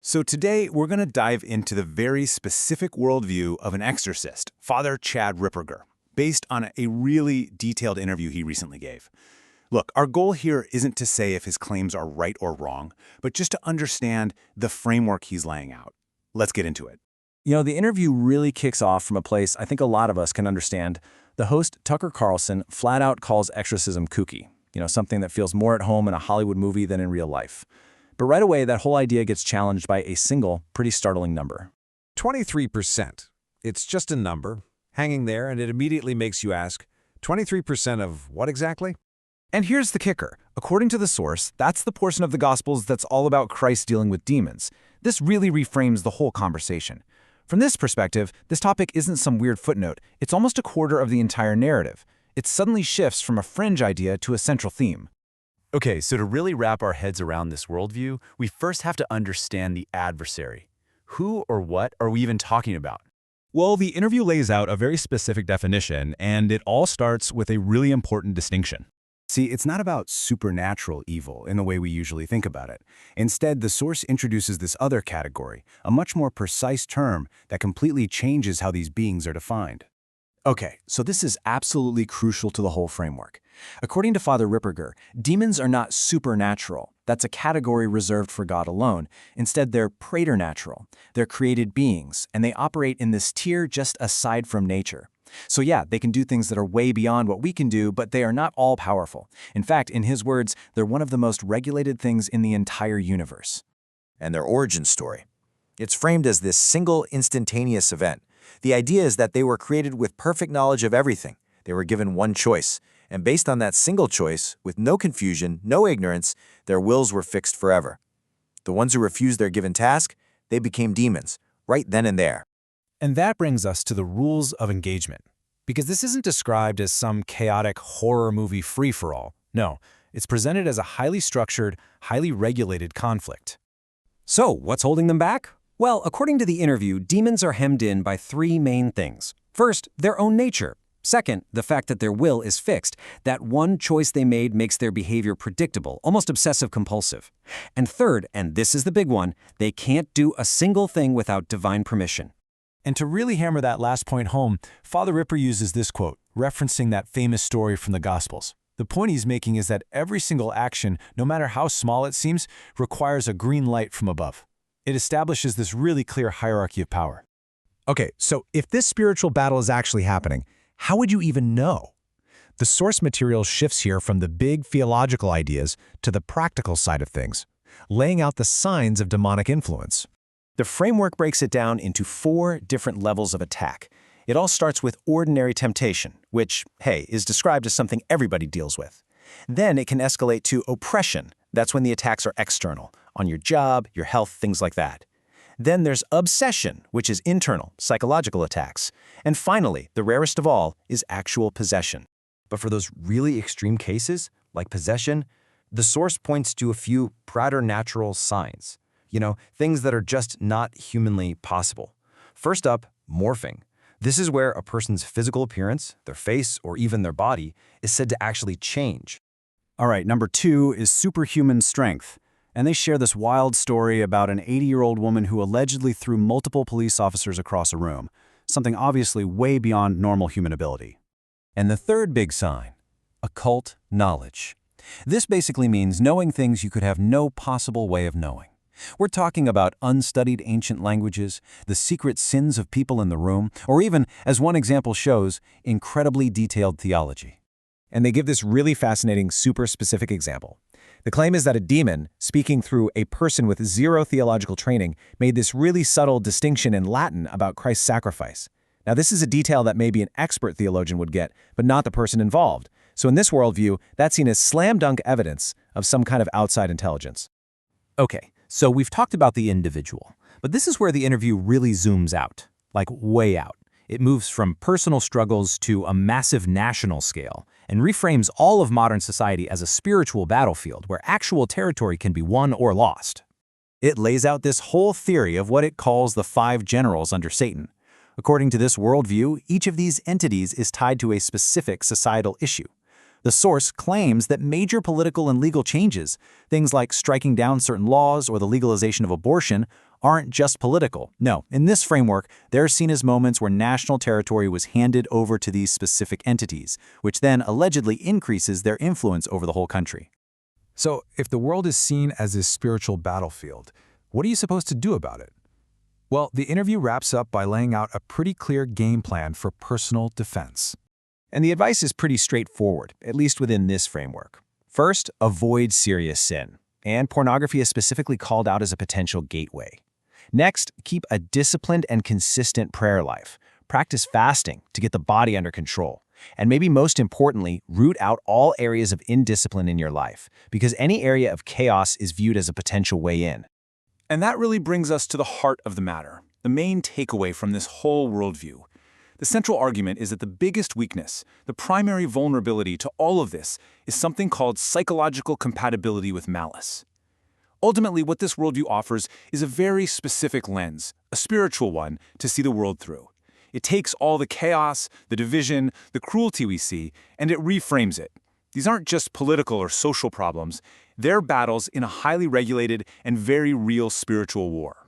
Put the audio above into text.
So today, we're going to dive into the very specific worldview of an exorcist, Father Chad Ripperger, based on a really detailed interview he recently gave. Look, our goal here isn't to say if his claims are right or wrong, but just to understand the framework he's laying out. Let's get into it. The interview really kicks off from a place I think a lot of us can understand. The host, Tucker Carlson, flat out calls exorcism kooky, something that feels more at home in a Hollywood movie than in real life. But right away, that whole idea gets challenged by a single, pretty startling number. 23%. It's just a number, hanging there, and it immediately makes you ask, 23% of what exactly? And here's the kicker. According to the source, that's the portion of the Gospels that's all about Christ dealing with demons. This really reframes the whole conversation. From this perspective, this topic isn't some weird footnote. It's almost a quarter of the entire narrative. It suddenly shifts from a fringe idea to a central theme. Okay, so to really wrap our heads around this worldview, we first have to understand the adversary. Who or what are we even talking about? Well, the interview lays out a very specific definition, and it all starts with a really important distinction. See, it's not about supernatural evil in the way we usually think about it. Instead, the source introduces this other category, a much more precise term that completely changes how these beings are defined. Okay, so this is absolutely crucial to the whole framework. According to Father Ripperger, demons are not supernatural. That's a category reserved for God alone. Instead, they're preternatural. They're created beings, and they operate in this tier just aside from nature. So yeah, they can do things that are way beyond what we can do, but they are not all-powerful. In fact, in his words, they're one of the most regulated things in the entire universe. And their origin story. It's framed as this single instantaneous event. The idea is that they were created with perfect knowledge of everything. They were given one choice. And based on that single choice, with no confusion, no ignorance, their wills were fixed forever. The ones who refused their given task, they became demons, right then and there. And that brings us to the rules of engagement. Because this isn't described as some chaotic horror movie free-for-all. No, it's presented as a highly structured, highly regulated conflict. So, what's holding them back? Well, according to the interview, demons are hemmed in by three main things. First, their own nature. Second, the fact that their will is fixed. That one choice they made makes their behavior predictable, almost obsessive-compulsive. And third, and this is the big one, they can't do a single thing without divine permission. And to really hammer that last point home, Father Ripper uses this quote, referencing that famous story from the Gospels. The point he's making is that every single action, no matter how small it seems, requires a green light from above. It establishes this really clear hierarchy of power. Okay, so if this spiritual battle is actually happening, how would you even know? The source material shifts here from the big theological ideas to the practical side of things, laying out the signs of demonic influence. The framework breaks it down into 4 different levels of attack. It all starts with ordinary temptation, which, hey, is described as something everybody deals with. Then it can escalate to oppression. That's when the attacks are external, on your job, your health, things like that. Then there's obsession, which is internal, psychological attacks. And finally, the rarest of all, is actual possession. But for those really extreme cases, like possession, the source points to a few preternatural signs. Things that are just not humanly possible. First up, morphing. This is where a person's physical appearance, their face, or even their body, is said to actually change. All right, number 2 is superhuman strength. And they share this wild story about an 80-year-old woman who allegedly threw multiple police officers across a room, something obviously way beyond normal human ability. And the third big sign, occult knowledge. This basically means knowing things you could have no possible way of knowing. We're talking about unstudied ancient languages, the secret sins of people in the room, or even, as one example shows, incredibly detailed theology. And they give this really fascinating, super specific example. The claim is that a demon, speaking through a person with zero theological training, made this really subtle distinction in Latin about Christ's sacrifice. Now, this is a detail that maybe an expert theologian would get, but not the person involved. So in this worldview, that's seen as slam-dunk evidence of some kind of outside intelligence. Okay, so we've talked about the individual, but this is where the interview really zooms out, like way out. It moves from personal struggles to a massive national scale and reframes all of modern society as a spiritual battlefield where actual territory can be won or lost. It lays out this whole theory of what it calls the 5 generals under Satan. According to this worldview, each of these entities is tied to a specific societal issue. The source claims that major political and legal changes, things like striking down certain laws or the legalization of abortion, aren't just political. No, in this framework, they're seen as moments where national territory was handed over to these specific entities, which then allegedly increases their influence over the whole country. So, if the world is seen as this spiritual battlefield, what are you supposed to do about it? Well, the interview wraps up by laying out a pretty clear game plan for personal defense. And the advice is pretty straightforward, at least within this framework. First, avoid serious sin. And pornography is specifically called out as a potential gateway. Next, keep a disciplined and consistent prayer life. Practice fasting to get the body under control. And maybe most importantly, root out all areas of indiscipline in your life, because any area of chaos is viewed as a potential way in. And that really brings us to the heart of the matter, the main takeaway from this whole worldview. The central argument is that the biggest weakness, the primary vulnerability to all of this, is something called psychological compatibility with malice. Ultimately, what this worldview offers is a very specific lens, a spiritual one, to see the world through. It takes all the chaos, the division, the cruelty we see, and it reframes it. These aren't just political or social problems, they're battles in a highly regulated and very real spiritual war.